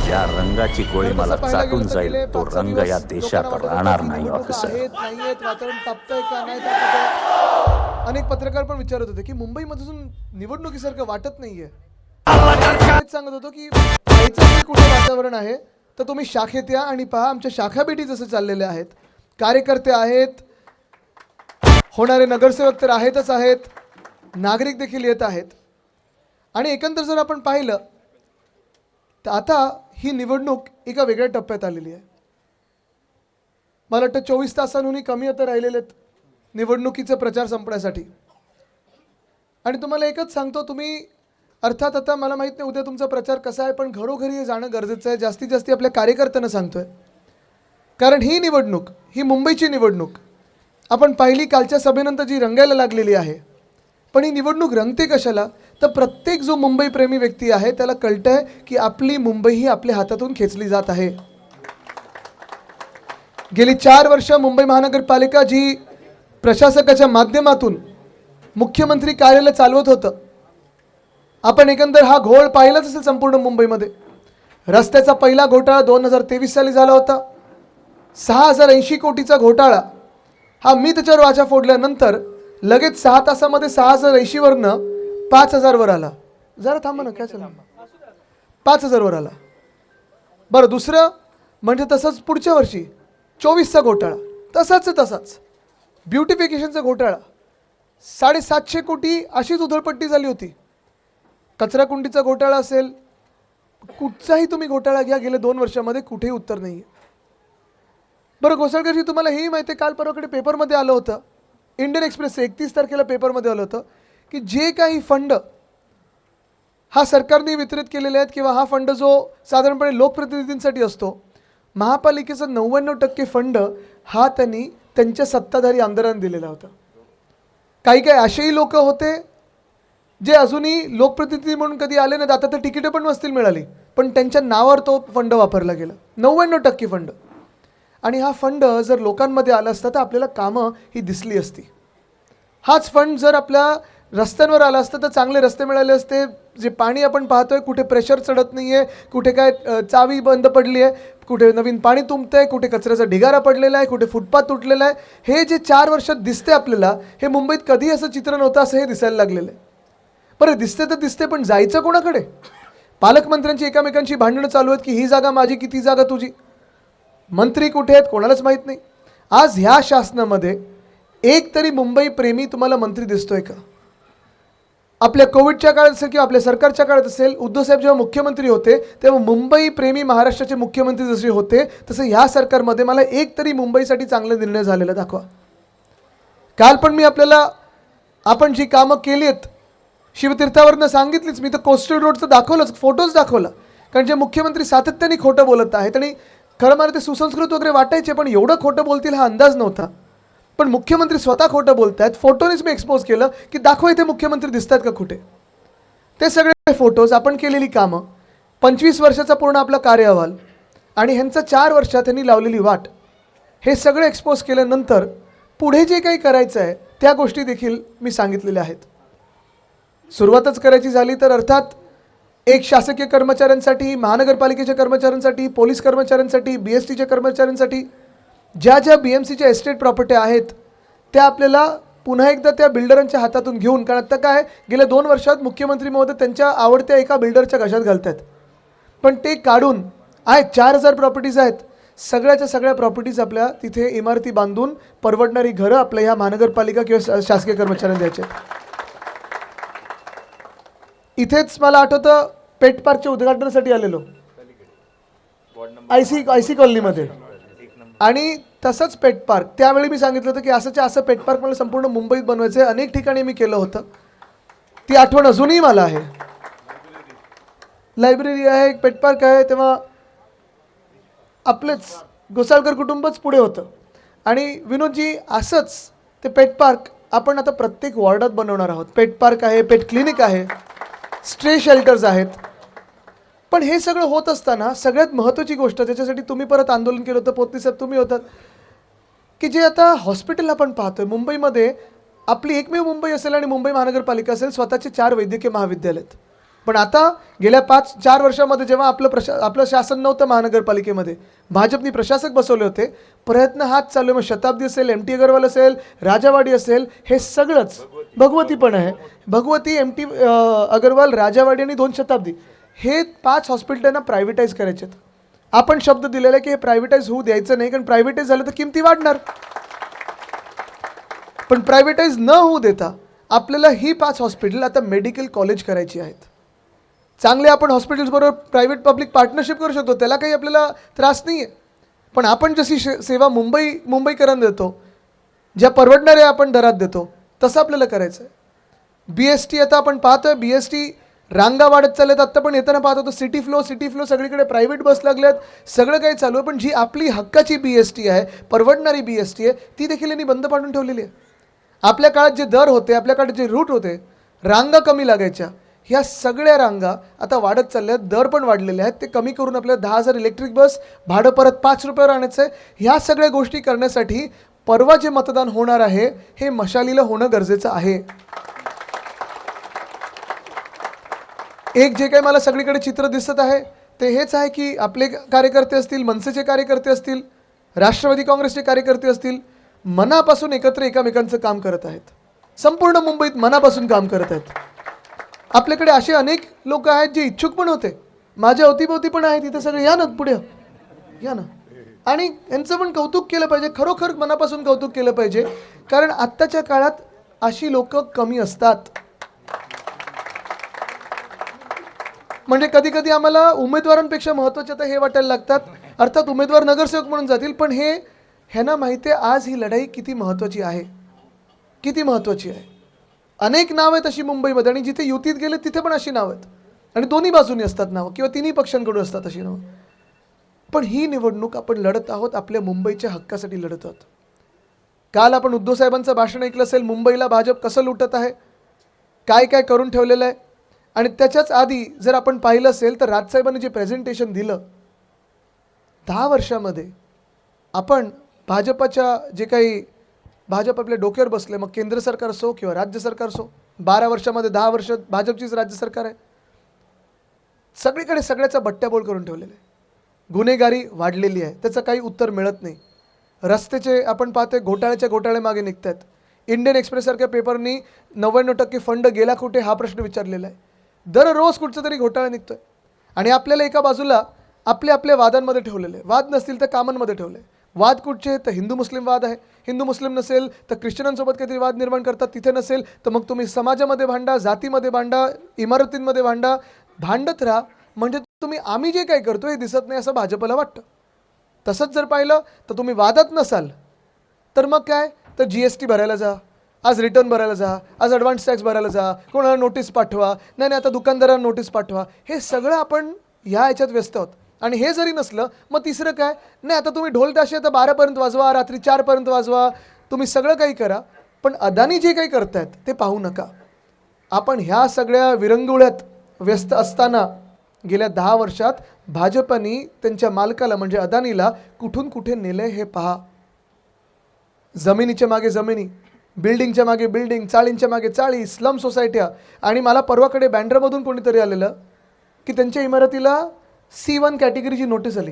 ज्या रंगाची गोळी मला चाटून जाईल तो रंग या देशात राहणार नाही ऑफिसर. वातावरण तापतंय का नाही तापतंय. अनेक पत्रकार पण विचारत होते की मुंबईमधून निवडणुकीसारखं वाटत नाहीये. तेच सांगत होतो की जायचं कुठे वातावरण आहे तर तुम्ही शाखेत या आणि पहा आमच्या शाखा भेटी जसं चाललेल्या आहेत. कार्यकर्ते आहेत, होणारे नगरसेवक तर आहेतच आहेत, नागरिक देखील येत आहेत. आणि एकंदर जर आपण पाहिलं तर आता ही निवडणूक एका वेगळ्या टप्प्यात आलेली आहे. मला वाटतं 24 तासांहूनही कमी आता राहिलेले आहेत निवडणुकीचा प्रचार संपण्यासाठी. आणि तुम्हाला एकच सांगतो, तुम्ही अर्थात आता मला माहीत नाही उद्या तुमचा प्रचार कसा आहे, पण घरोघरी जाणं गरजेचं आहे. जास्तीत जास्त आपल्या कार्यकर्त्यांना सांगतोय, कारण ही निवडणूक, ही मुंबईची निवडणूक आपण पाहिली कालच्या सभेनंतर जी रंगायला लागलेली आहे. पण ही निवडणूक रंगते कशाला, तर प्रत्येक जो मुंबई प्रेमी व्यक्ती आहे त्याला कळतंय की आपली मुंबई ही आपल्या हातातून खेचली जात आहे. गेली 4 वर्ष मुंबई महानगरपालिका जी प्रशासकाच्या माध्यमातून मुख्यमंत्री कार्यालय चालवत होतं, आपण एकंदर हा घोळ पाहिलाच असेल संपूर्ण मुंबईमध्ये. रस्त्याचा पहिला घोटाळा 2023 साली झाला होता. 6080 कोटीचा घोटाळा हा मी त्याच्यावर वाचा फोडल्यानंतर लगेच 6 तासामध्ये 6080 वरनं 5000 वर आला. जरा थांबा ना, काय चाललं, 5000 वर आला. बरं, दुसरं म्हणजे तसंच पुढच्या वर्षी 24चा घोटाळा तसाच ब्युटिफिकेशनचा घोटाळा 750 कोटी अशीच उधळपट्टी झाली होती. कचरा कुंडीचा घोटाळा असेल, कुठचाही तुम्ही घोटाळा घ्या, गेल्या 2 वर्षामध्ये कुठेही उत्तर नाही आहे. बरं घोसाळकरजी, तुम्हाला हेही माहिती आहे, काल परवाकडे पेपरमध्ये आलं होतं, इंडियन एक्सप्रेस 31 तारखेला पेपरमध्ये आलं होतं की जे काही फंड हा सरकारने वितरित केलेले आहेत किंवा हा फंड जो साधारणपणे लोकप्रतिनिधींसाठी असतो, महापालिकेचा 99% फंड हा त्यांनी त्यांच्या सत्ताधारी आमदारांनी दिलेला होता. काही असेही लोक होते जे अजूनही लोकप्रतिनिधी म्हणून कधी आले नाहीत, आता तर तिकीटं पण नसतील मिळाली, पण त्यांच्या नावावर तो फंड वापरला गेला, 99% फंड. आणि हा फंड जर लोकांमध्ये आला असता तर आपल्याला कामं ही दिसली असती. हाच फंड जर आपल्या रस्त्यांवर आला असता तर चांगले रस्ते मिळाले असते. जे पाणी आपण पाहतोय, कुठे प्रेशर चढत नाही आहे, कुठे काय चावी बंद पडली आहे, कुठे नवीन पाणी तुंबतंय, कुठे कचऱ्याचा ढिगारा पडलेला आहे, कुठे फुटपाथ तुटलेला आहे, हे जे 4 वर्षात दिसते आपल्याला, हे मुंबईत कधी असं चित्र नव्हतं असं हे दिसायला लागलेलं आहे. बरं, दिसते तर दिसते, पण जायचं कोणाकडे? पालकमंत्र्यांची एकमेकांची भांडणं चालू आहेत की ही जागा माझी की ती जागा तुझी. मंत्री कुठे आहेत कोणालाच माहीत नाही. आज ह्या शासनामध्ये एक तरी मुंबई प्रेमी तुम्हाला मंत्री दिसतोय का? आपल्या कोविडच्या काळात असेल किंवा आपल्या सरकारच्या काळात असेल, उद्धवसाहेब जेव्हा मुख्यमंत्री होते तेव्हा मुंबई प्रेमी महाराष्ट्राचे मुख्यमंत्री जसे होते तसं ह्या सरकारमध्ये मला एक तरी मुंबईसाठी चांगला निर्णय झालेला दाखवा. काल पण मी आपल्याला आपण जी कामं केली आहेत शिवतीर्थावरनं सांगितलीच. मी तर कोस्टल रोडचं दाखवलंच, फोटोज दाखवला, कारण जे मुख्यमंत्री सातत्याने खोटं बोलत आहेत आणि खरं मला ते सुसंस्कृत वगैरे वाटायचे, पण एवढं खोटं बोलतील हा अंदाज नव्हता. पण मुख्यमंत्री स्वतः खोटं बोलत आहेत, फोटोनेच मी एक्सपोज केलं की दाखवा इथे मुख्यमंत्री दिसतात का कुठे. ते सगळे फोटोज, आपण केलेली कामं, 25 वर्षाचा पूर्ण आपला कार्य अहवाल आणि ह्यांचा 4 वर्षात त्यांनी लावलेली वाट, हे सगळं एक्सपोज केल्यानंतर पुढे जे काही करायचं आहे त्या गोष्टी देखील मी सांगितलेल्या आहेत. सुरुवातच करायची झाली तर अर्थात एक शासकीय कर्मचाऱ्यांसाठी, महानगरपालिकेच्या कर्मचाऱ्यांसाठी, पोलीस कर्मचाऱ्यांसाठी, BSTच्या कर्मचाऱ्यांसाठी ज्या ज्या BMCच्या एस्टेट प्रॉपर्टी आहेत त्या आपल्याला पुन्हा एकदा त्या बिल्डरांच्या हातातून घेऊन, कारण आता काय गेल्या 2 वर्षात मुख्यमंत्री महोदय त्यांच्या आवडत्या एका बिल्डरच्या घशात घालत आहेत, पण ते काढून आहेत 4000 प्रॉपर्टीज आहेत. सगळ्याच्या सगळ्या प्रॉपर्टीज आपल्या तिथे इमारती बांधून परवडणारी घरं आपल्या ह्या महानगरपालिका किंवा शासकीय कर्मचाऱ्यांना द्यायचे. इथेच मला आठवतं पेट पार्कच्या उद्घाटनासाठी आलेलो IC कॉलनीमध्ये, आणि तसंच पेट पार्क त्यावेळी मी सांगितलं होतं की असं पेट पार्क मला संपूर्ण मुंबईत बनवायचं आहे. अनेक ठिकाणी मी केलं होतं, ती आठवण अजूनही मला आहे. लायब्ररी आहे, पेट पार्क आहे, तेव्हा आपलेच घोसाळकर कुटुंबच पुढे होतं. आणि विनोदजी, असंच ते पेट पार्क आपण आता प्रत्येक वॉर्डात बनवणार आहोत. पेट पार्क आहे, पेट क्लिनिक आहे, स्ट्रे शेल्टर्स आहेत. पण हे सगळं होत असताना सगळ्यात महत्त्वाची गोष्ट, त्याच्यासाठी तुम्ही परत आंदोलन केलं होतं, पोतनी साहेब तुम्ही होतात, की जे आता हॉस्पिटल आपण पाहतोय मुंबईमध्ये, आपली एकमेव मुंबई असेल आणि मुंबई महानगरपालिका असेल, स्वतःचे 4 वैद्यकीय महाविद्यालय आहेत. पण आता गेल्या 5-4 वर्षामध्ये जेव्हा आपलं शासन नव्हतं महानगरपालिकेमध्ये, भाजपनी प्रशासक बसवले होते, प्रयत्न हाच चालू आहे. मग शताब्दी असेल, MT अगरवाल असेल, राजावाडी असेल, हे सगळंच, भगवती पण आहे, भगवती, MT अगरवाल, राजावाडी आणि 2 शताब्दी, हे 5 हॉस्पिटलांना प्रायव्हेटाईज करायचे आहेत. आपण शब्द दिलेला आहे की हे प्रायव्हेटाईज होऊ द्यायचं नाही, कारण प्रायव्हेटाईज झालं तर किमती वाढणार. पण प्रायव्हेटाईज न होऊ देता आपल्याला ही 5 हॉस्पिटल आता मेडिकल कॉलेज करायची आहेत. चांगले आपण हॉस्पिटल्स बरोबर प्रायव्हेट पब्लिक पार्टनरशिप करू शकतो, त्याला काही आपल्याला त्रास नाही आहे. पण आपण जशी सेवा मुंबईकरांना देतो, ज्या परवडणाऱ्या आपण दरात देतो, तसं आपल्याला करायचं आहे. BST आता आपण पाहतोय, BST रांगा वाढत चालल्यात. आत्ता पण येताना पाहत होतो सिटी फ्लो सगळीकडे प्रायव्हेट बस लागल्यात, सगळं काही चालू आहे. पण जी आपली हक्काची BST आहे, परवडणारी BST आहे, ती देखील यांनी बंद पाडून ठेवलेली आहे. आपल्या काळात जे दर होते, आपल्या काळात जे रूट होते, रांगा कमी लागायच्या, ह्या सगळ्या रांगा आता वाढत चालल्या आहेत, दर पण वाढलेले आहेत. ते कमी करून आपल्याला 10,000 इलेक्ट्रिक बस, भाडं परत 5 रुपयावर आणायचं आहे. ह्या सगळ्या गोष्टी करण्यासाठी परवा जे मतदान होणार आहे, हे मशालीला होणं गरजेचं आहे. एक जे काही मला सगळीकडे चित्र दिसत आहे ते हेच आहे की आपले कार्यकर्ते असतील, मनसेचे कार्यकर्ते असतील, राष्ट्रवादी काँग्रेसचे कार्यकर्ते असतील, मनापासून एकत्र एकामेकांचं काम करत आहेत. संपूर्ण मुंबईत मनापासून काम करत आहेत. आपल्याकडे असे अनेक लोक आहेत जे इच्छुक पण होते, माझ्या अवतीभोवती पण आहेत, इथे सगळे या ना, पुढे या ना, आणि यांचं पण कौतुक केलं पाहिजे, खरोखर मनापासून कौतुक केलं पाहिजे. कारण आत्ताच्या काळात अशी लोक कमी असतात. म्हणजे कधी कधी आम्हाला उमेदवारांपेक्षा महत्त्वाचे आता हे वाटायला लागतात. अर्थात उमेदवार नगरसेवक म्हणून जातील, पण ह्यांना माहिती आहे आज ही लढाई किती महत्त्वाची आहे, किती महत्त्वाची आहे. अनेक नाव आहेत अशी मुंबईमध्ये, आणि जिथे युतीत गेले तिथे पण अशी नावं आहेत, आणि दोन्ही बाजूनी असतात नावं, किंवा तिन्ही पक्षांकडून असतात अशी नावं. पण ही निवडणूक आपण लढत आहोत आपल्या मुंबईच्या हक्कासाठी लढत आहोत. काल आपण उद्धव साहेबांचं भाषण ऐकलं असेल, मुंबईला भाजप कसं लुटत आहे, काय काय करून ठेवलेलं आहे. आणि त्याच्याच आधी जर आपण पाहिलं असेल तर राजसाहेबांनी जे प्रेझेंटेशन दिलं, 10 वर्षामध्ये आपण भाजपाच्या जे काही भाजप आपल्या डोक्यावर बसले, मग केंद्र सरकार असो किंवा राज्य सरकार असो, 12 वर्षामध्ये 10 वर्ष भाजपचीच राज्य सरकार आहे. सगळीकडे सगळ्याचा बट्ट्याबोळ करून ठेवलेला आहे. गुन्हेगारी वाढलेली आहे, त्याचं काही उत्तर मिळत नाही. रस्त्याचे आपण पाहतोय घोटाळे मागे निघत आहेत. इंडियन एक्सप्रेससारख्या पेपरनी 99% फंड गेला कुठे हा प्रश्न विचारलेला आहे. दररोज कुठचं तरी घोटाळा निघतोय, आणि आपल्याला एका बाजूला आपल्या वादांमध्ये ठेवलेले, वाद नसतील तर कामांमध्ये ठेवले. वाद कुठचे तर हिंदू मुस्लिम वाद आहे, हिंदू मुस्लिम नसेल तर ख्रिश्चनांसोबत काहीतरी वाद निर्माण करतात, तिथे नसेल तर मग तुम्ही समाजामध्ये भांडा, जातीमध्ये भांडा, इमारतींमध्ये भांडा, भांडत राहा. म्हणजे आम्ही जे काही करतो हे दिसत नाही असं भाजपला वाटतं. तसंच जर पाहिलं तर तुम्ही वादात नसाल तर मग काय, तर GST भरायला जा, आज रिटर्न भरायला जा, आज ॲडव्हान्स टॅक्स भरायला जा, कोणाला नोटीस पाठवा, नाही आता दुकानदारांना नोटीस पाठवा. हे सगळं आपण ह्याच्यात व्यस्त आहोत. आणि हे जरी नसलं मग तिसरं काय, नाही आता तुम्ही ढोल ताशे आता 12पर्यंत वाजवा, रात्री 4पर्यंत वाजवा, तुम्ही सगळं काही करा, पण अदानी जे काही करतायत ते पाहू नका. आपण ह्या सगळ्या विरंगुळ्यात व्यस्त असताना गेल्या 10 वर्षात भाजपनी त्यांच्या मालकाला म्हणजे अदानीला कुठून कुठे नेले हे पहा. जमिनीच्या मागे जमिनी, बिल्डिंगच्या मागे बिल्डिंग, चाळींच्या मागे चाळी, स्लम सोसायट्या. आणि मला परवाकडे बँड्रामधून कोणीतरी आलेलं की त्यांच्या इमारतीला C1 कॅटेगरीची नोटीस आली,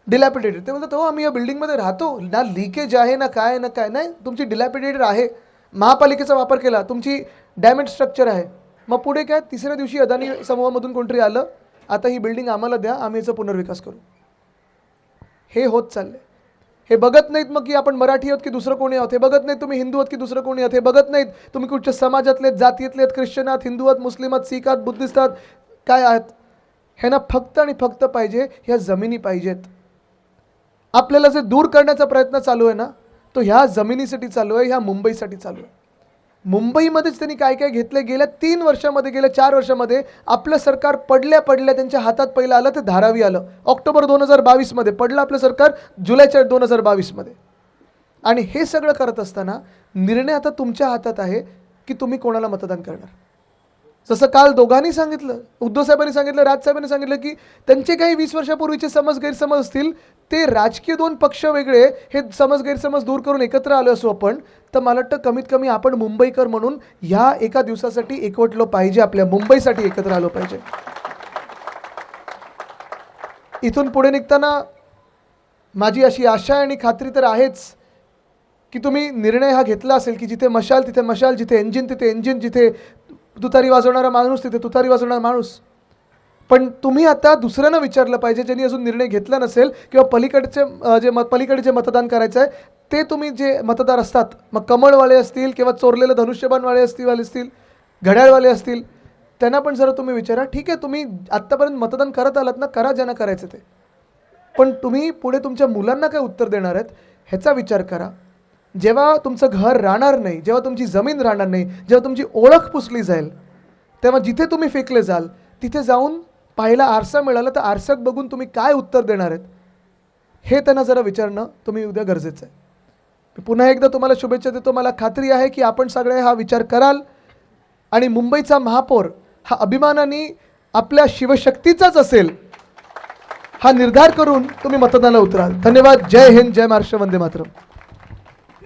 डिलॅपिडेटेड. ते म्हणतात हो आम्ही या बिल्डिंगमध्ये राहतो, ना लिकेज आहे ना काय ना काय. नाही, तुमची डिलॅपिडेटेड आहे, महापालिकेचा वापर केला, तुमची डॅमेज स्ट्रक्चर आहे. मग पुढे काय, तिसऱ्या दिवशी अदानी समूहामधून कोणतरी आलं, आता ही बिल्डिंग आम्हाला द्या, आम्ही याचा पुनर्विकास करू. हे होत चाललंय. हे बघत नाहीत मग की आपण मराठी आहोत की दुसरं कोणी आहोत, हे बघत नाहीत तुम्ही हिंदू आहोत की दुसरं कोणी आहोत, हे बघत नाहीत तुम्ही कुठच्या समाजातले, जातीतले आहेत, ख्रिश्चन आहात, हिंदू आहात, मुस्लिम आहात, सिख आहात, बुद्धिस्ट आहात, काय आहात. ह्यांना फक्त आणि फक्त पाहिजे ह्या जमिनी पाहिजेत. आपल्याला जे दूर करण्याचा प्रयत्न चालू आहे ना, तो ह्या जमिनीसाठी चालू आहे, ह्या मुंबईसाठी चालू आहे. मुंबईमध्येच त्यांनी काय काय घेतलं, गेल्या 3 वर्षामध्ये, गेल्या 4 वर्षामध्ये आपलं सरकार पडल्या त्यांच्या हातात पहिलं आलं ते धारावी आलं. ऑक्टोबर 2022मध्ये पडलं आपलं सरकार, जुलैच्या 2022मध्ये. आणि हे सगळं करत असताना निर्णय आता तुमच्या हातात आहे की तुम्ही कोणाला मतदान करणार. जसं काल दोघांनी सांगितलं, उद्धव साहेबांनी सांगितलं, राज साहेबांनी सांगितलं की त्यांचे काही 20 वर्षापूर्वीचे समज गैरसमज असतील, ते राजकीय दोन पक्ष वेगळे, हे समज गैरसमज दूर करून एकत्र आलो असू आपण, तर मला वाटतं कमीत कमी आपण मुंबईकर म्हणून ह्या एका दिवसासाठी एकवटलो पाहिजे, आपल्या मुंबईसाठी एकत्र आलो पाहिजे. इथून पुढे निघताना माझी अशी आशा आणि खात्री तर आहेच की तुम्ही निर्णय हा घेतला असेल की जिथे मशाल तिथे मशाल, जिथे इंजिन तिथे इंजिन, जिथे तुतारी वाजवणारा माणूस तिथे तुतारी वाजवणारा माणूस. पण तुम्ही आता दुसऱ्यांना विचारलं पाहिजे ज्यांनी अजून निर्णय घेतला नसेल, किंवा पलीकडे जे मतदान करायचं आहे ते तुम्ही जे मतदार असतात, मग कमळवाले असतील किंवा चोरलेलं धनुष्यबाणवाले असतील, घड्याळवाले असतील, त्यांना पण जरा तुम्ही विचारा. ठीक आहे, तुम्ही आत्तापर्यंत मतदान करत आलात ना, करा ज्यांना करायचं ते, पण तुम्ही पुढे तुमच्या मुलांना काय उत्तर देणार आहेत ह्याचा विचार करा. जेव्हा तुमचं घर राहणार नाही, जेव्हा तुमची जमीन राहणार नाही, जेव्हा तुमची ओळख पुसली जाईल, तेव्हा जिथे तुम्ही फेकले जाल तिथे जाऊन पाहिला आरसा मिळाला तर आरशात बघून तुम्ही काय उत्तर देणार आहेत हे त्यांना जरा विचारणं तुम्ही उद्या गरजेचं आहे. मी पुन्हा एकदा तुम्हाला शुभेच्छा देतो. मला खात्री आहे की आपण सगळे हा विचार कराल आणि मुंबईचा महापौर हा अभिमानाने आपल्या शिवशक्तीचाच असेल हा निर्धार करून तुम्ही मतदानाला उतराल. धन्यवाद. जय हिंद, जय महाराष्ट्र, वंदे मातरम.